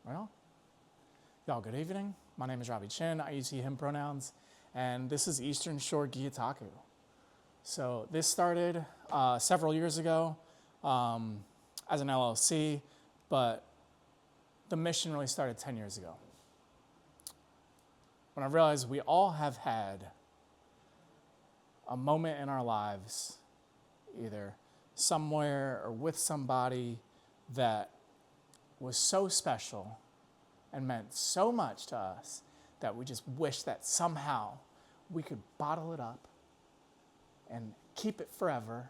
Well, y'all, good evening. My name is Robbie Chin. I use he, him pronouns, and this is Eastern Shore Gyotaku. So this started several years ago as an LLC, but the mission really started 10 years ago. When I realized we all have had a moment in our lives, either somewhere or with somebody, that was so special and meant so much to us that we just wish that somehow we could bottle it up and keep it forever.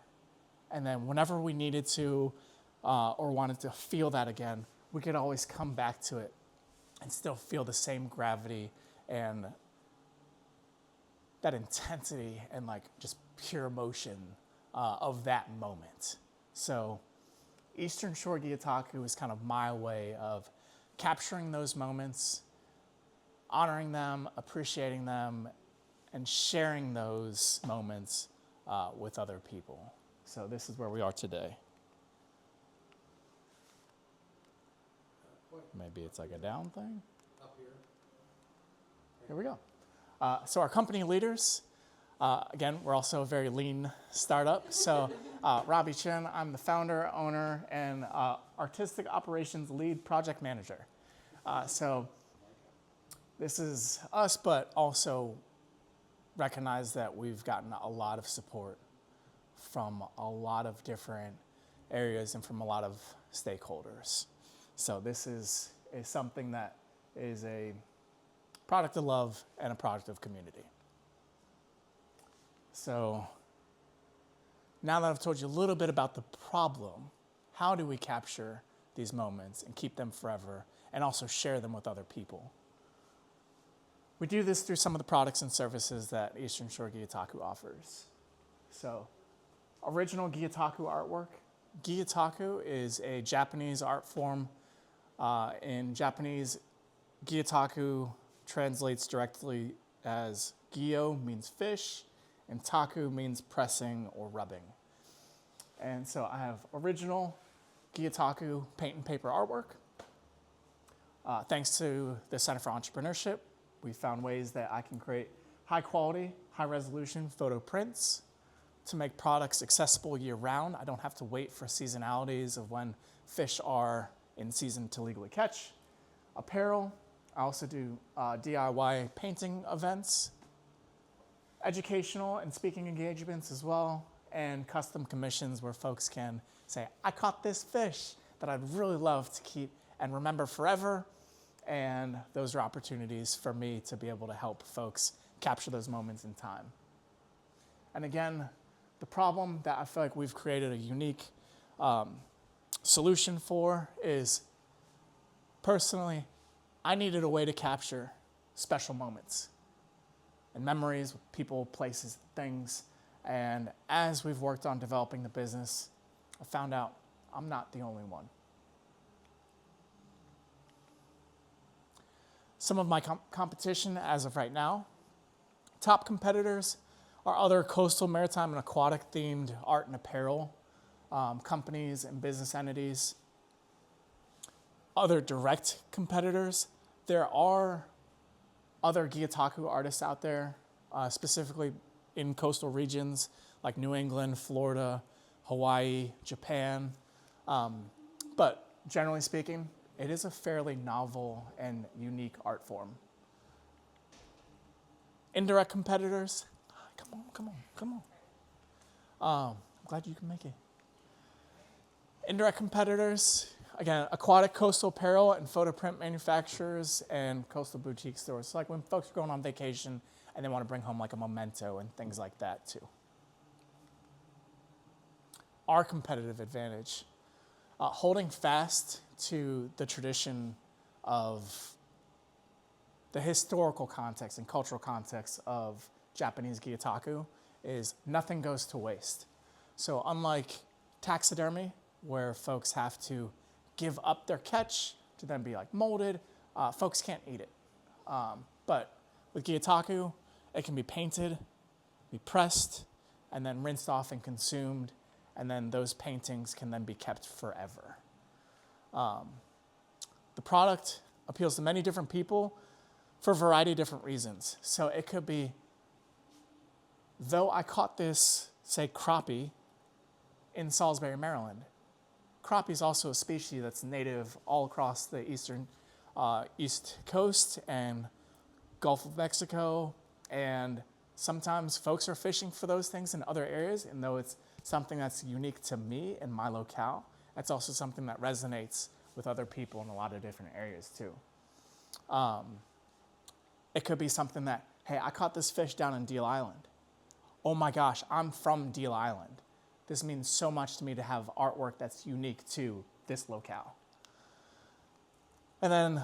And then whenever we needed to or wanted to feel that again, we could always come back to it and still feel the same gravity and that intensity and like just pure emotion of that moment. So Eastern Shore Gyotaku is kind of my way of capturing those moments, honoring them, appreciating them, and sharing those moments with other people. So this is where we are today. Maybe it's like a down thing. Up here. Here we go. So our company leaders, again, we're also a very lean startup. So Robbie Chin, I'm the founder, owner, and artistic operations lead project manager. So this is us, but also recognize that we've gotten a lot of support from a lot of different areas and from a lot of stakeholders. So this is something that is a product of love and a product of community. So now that I've told you a little bit about the problem, how do we capture these moments and keep them forever and also share them with other people? We do this through some of the products and services that Eastern Shore Gyotaku offers. So original Gyotaku artwork. Gyotaku is a Japanese art form. In Japanese, Gyotaku translates directly as gyo means fish, and taku means pressing or rubbing. And so I have original Gyotaku paint and paper artwork. Thanks to the Center for Entrepreneurship, we found ways that I can create high quality, high resolution photo prints to make products accessible year round. I don't have to wait for seasonalities of when fish are in season to legally catch. Apparel, I also do DIY painting events, educational and speaking engagements as well, and custom commissions where folks can say, I caught this fish that I'd really love to keep and remember forever. And those are opportunities for me to be able to help folks capture those moments in time. And again, the problem that I feel like we've created a unique solution for is, personally, I needed a way to capture special moments and memories with people, places, things. And as we've worked on developing the business, I found out I'm not the only one. Some of my competition as of right now, top competitors are other coastal, maritime, and aquatic themed art and apparel companies and business entities. Other direct competitors, there are other Gyotaku artists out there, specifically in coastal regions like New England, Florida, Hawaii, Japan. But generally speaking, it is a fairly novel and unique art form. Indirect competitors, come on. I'm glad you can make it. Indirect competitors, again, aquatic coastal apparel and photo print manufacturers and coastal boutique stores. So like when folks are going on vacation and they want to bring home like a memento and things like that too. Our competitive advantage, holding fast to the tradition of the historical context and cultural context of Japanese Gyotaku, is nothing goes to waste. So unlike taxidermy, where folks have to give up their catch to then be like molded, folks can't eat it. But with Gyotaku, it can be painted, be pressed, and then rinsed off and consumed, and then those paintings can then be kept forever. The product appeals to many different people for a variety of different reasons. So it could be, though I caught this, say, crappie in Salisbury, Maryland, crappie is also a species that's native all across the east coast and Gulf of Mexico, and sometimes folks are fishing for those things in other areas, and though it's something that's unique to me and my locale, that's also something that resonates with other people in a lot of different areas too. It could be something that, hey, I caught this fish down in Deal Island. Oh my gosh, I'm from Deal Island. This means so much to me to have artwork that's unique to this locale. And then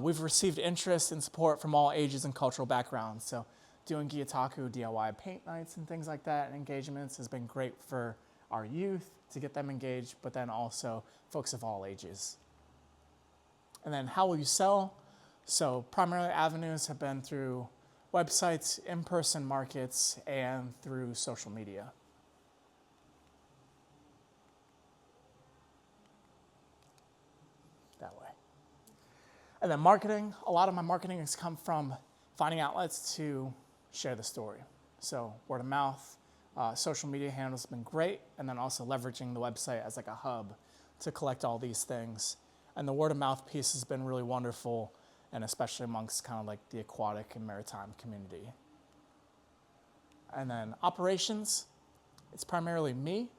we've received interest and support from all ages and cultural backgrounds. So doing Gyotaku DIY paint nights and things like that and engagements has been great for our youth to get them engaged, but then also folks of all ages. And then how will you sell? So primarily avenues have been through websites, in-person markets, and through social media. That way. And then marketing, a lot of my marketing has come from finding outlets to share the story. So word of mouth, social media handles have been great, and then also leveraging the website as like a hub to collect all these things. And the word of mouth piece has been really wonderful, and especially amongst kind of like the aquatic and maritime community. And then operations, it's primarily me,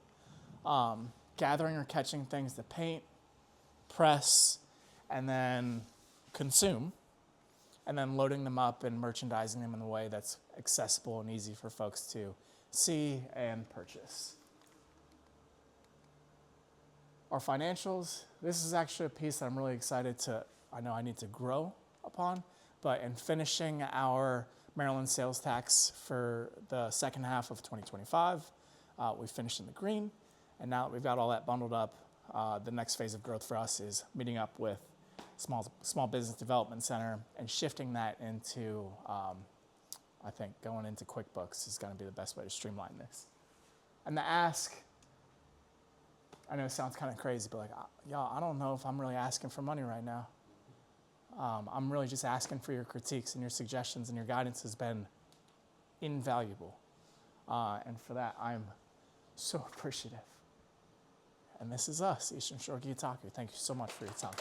gathering or catching things to paint, press, and then consume, and then loading them up and merchandising them in a way that's accessible and easy for folks to see and purchase. Our financials, this is actually a piece that I'm really excited to, I know I need to grow upon, but in finishing our Maryland sales tax for the second half of 2025, we finished in the green, and now that we've got all that bundled up, the next phase of growth for us is meeting up with Small Business Development Center and shifting that into, I think going into QuickBooks is going to be the best way to streamline this. And the ask, I know it sounds kind of crazy, but like, y'all, I don't know if I'm really asking for money right now. I'm really just asking for your critiques and your suggestions, and your guidance has been invaluable. And for that, I'm so appreciative. And this is us, Eastern Shore Gyotaku. Thank you so much for your time.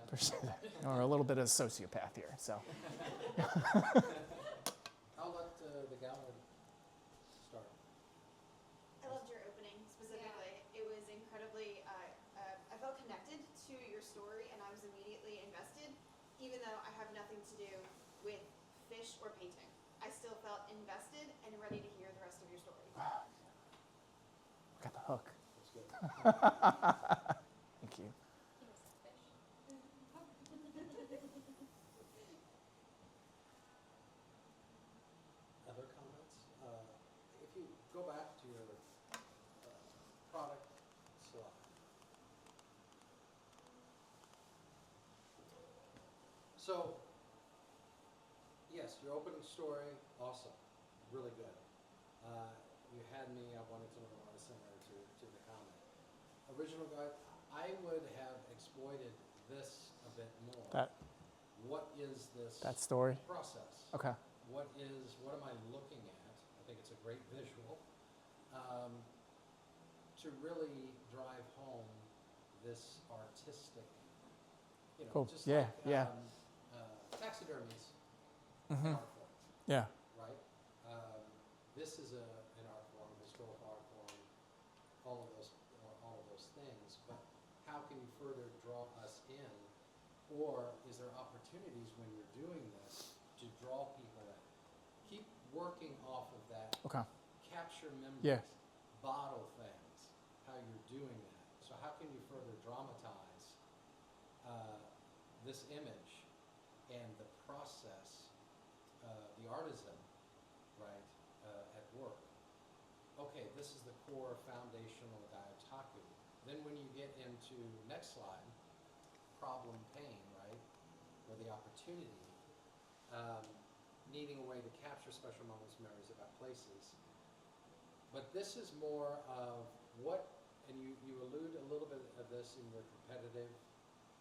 Appreciate that. Or a little bit of a sociopath here, so. I'll let the gallery start. I loved your opening specifically. Yeah. It was incredibly, I felt connected to your story, and I was immediately invested, even though I have nothing to do with fish or painting. I still felt invested and ready to hear the rest of your story. Got the hook. That's good. Thank you. Other comments? If you go back to your product slide. So, yes, your opening story, awesome, really good. You had me, I wanted to know what I sent to the comment. Original guide, I would have exploited this a bit more. What is this That story? process? Okay. What am I looking at? I think it's a great visual. To really drive home this artistic, Cool. just Yeah, like yeah. Taxidermies, Mm-hmm. art form, Yeah. right? This is an art form, historical art form, all of those things. But how can you further draw us in, or is there opportunities when you're doing this to draw people in? Keep working off of that. Okay. Capture memories. Yeah. Bottle things. How you're doing that. So how can you further dramatize this image and the process, the artisan, right, at work? Okay, this is the core foundational Gyotaku. Then when you get into next slide, problem pain, right, or the opportunity, needing a way to capture special moments, memories about places. But this is more of what, and you allude a little bit of this in your competitive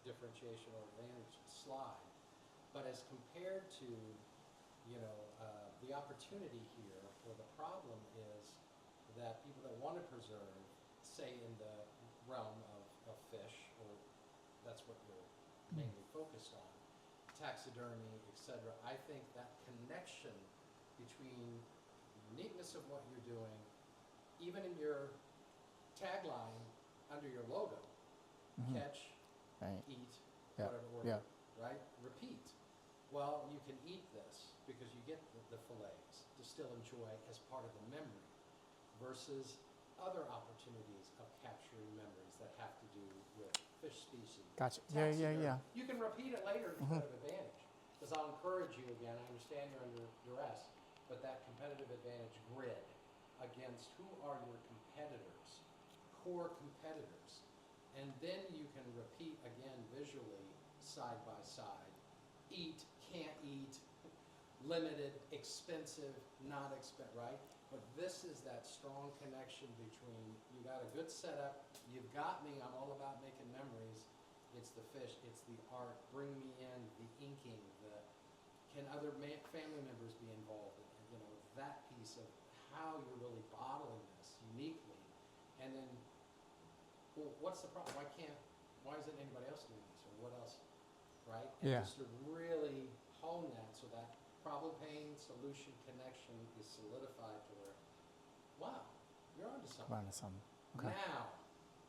differentiation or advantage slide, but as compared to, the opportunity here, or the problem is that people that want to preserve, say in the realm of fish, or that's what you're mainly focused on, taxidermy, etc. I think that connection between the uniqueness of what you're doing, even in your tagline under your logo, catch, Right. eat, Yeah. whatever word, Yeah. right? Repeat. Well, you can eat this because you get the fillets to still enjoy as part of the memory versus other opportunities of capturing memories that have to do with fish species. Gotcha. Yeah, yeah, taxidermy. yeah. You can repeat it later to competitive advantage. Because I'll encourage you again, I understand you're under duress, but that competitive advantage grid against who are your competitors, core competitors. And then you can repeat again visually, side by side, eat, can't eat, limited, expensive, not right? But this is that strong connection between, you got a good setup, you've got me, I'm all about making memories. It's the fish, it's the art, bring me in, the inking, can other family members be involved in, that piece of how you're really bottling this uniquely. And then, well, what's the problem? Why isn't anybody else doing this, or what else, right? And Yeah. just to really hone that so that problem, pain, solution, connection is solidified to where, wow, you're onto something. Around some. Okay. Now,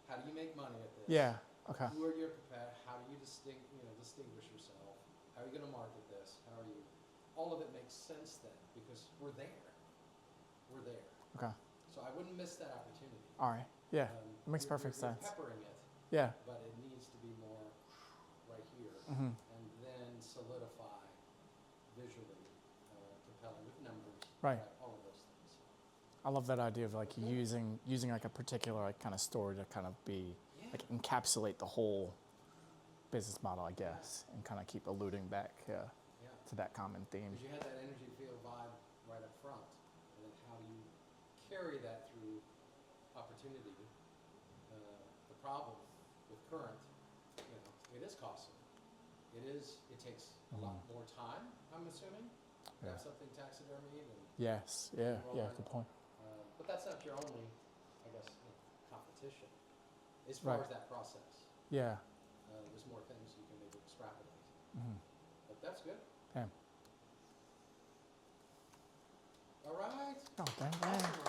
how do you make money at this? Yeah. Okay. Who are your competitors? How do you distinguish yourself? How are you going to market this? How are you? All of it makes sense then because we're there. We're there. Okay. So I wouldn't miss that opportunity. All right. Yeah. It makes You're- perfect you're sense. peppering it, Yeah. but it needs to be more right here, Mhm. and then solidify visually, compelling with numbers, Right. all of those things. I love that idea of like Okay. using like a particular like kind of story to kind of be Yeah. like encapsulate the whole business model, I guess, and kind of keep alluding back Yeah. to that common theme. Because you had that energy field vibe right up front, and then how do you carry that through opportunity? The problem with current, it is costly. It takes a lot more time, I'm assuming, to Yeah. have something taxidermied and Yes. Yeah. roll Yeah. in. Good point. But that's not your only, I guess, competition as far Right. as that process. Yeah. There's more things you can maybe extrapolate. Mm-hmm. But that's good. Damn. All right. Oh, dang. Awesome.